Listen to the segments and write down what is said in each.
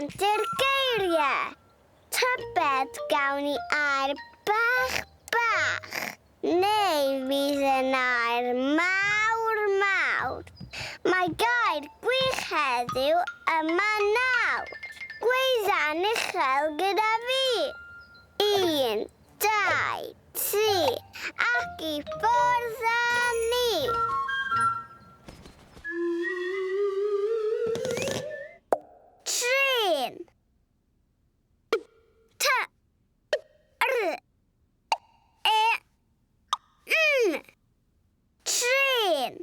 rantir geiriau. Tybed gawn ni air bach bach, neu fydd yn air mawr mawr. Mae gair gwych heddiw yma nawr. Gweidda'n uchel gyda fi. 1, 2, 3, ac I ffwrdd â ni. Trên. Trên.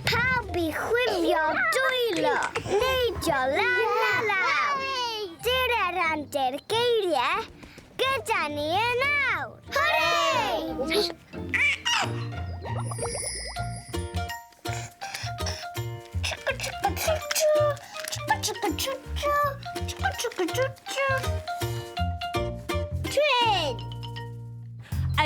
Pawb I chwifio dwylo, neidio law. Gyda'r randir geiriau, gyda ni yn awr. Hwrei! Trên!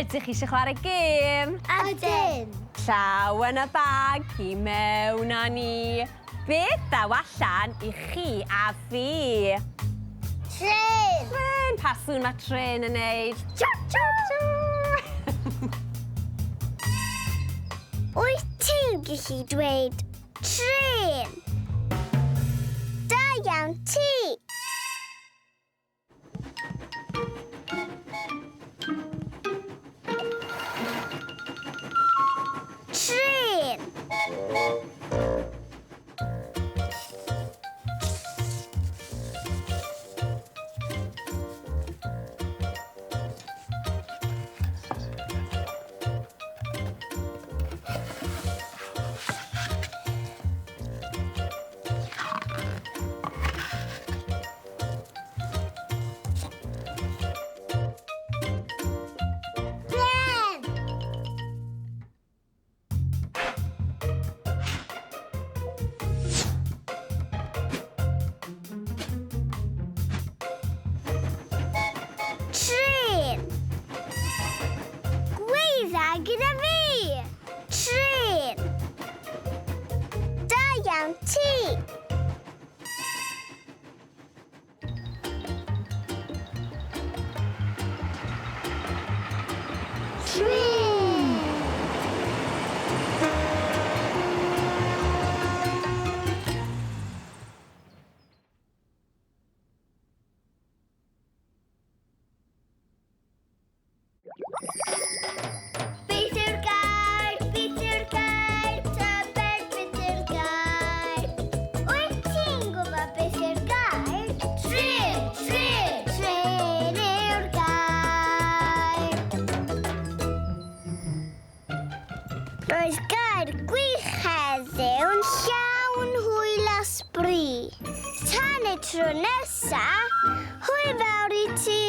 Ydych chi eisiau chwarae gêm? Ydyn. Llaw yn y bag, I mewn â ni. Beth daw allan I chi a fi? Trên! Tren, pa sŵn mae tren yn neud? Tcha, tcha, tcha. Wyt ti'n gallu dweud trên? Da iawn ti. Trên. Trên. Gweidda gyda fi. Trên. Da iawn ti. Beth yw'r gair? Beth yw'r gair? Tybed beth yw'r gair? Wyt ti'n gwybod beth yw'r gair? Trên, trên. Trên yw'r gair. Roedd gair gwych heddiw'n llawn hwyl a sbri. Tan y tro nesa, hwyl fawr I ti.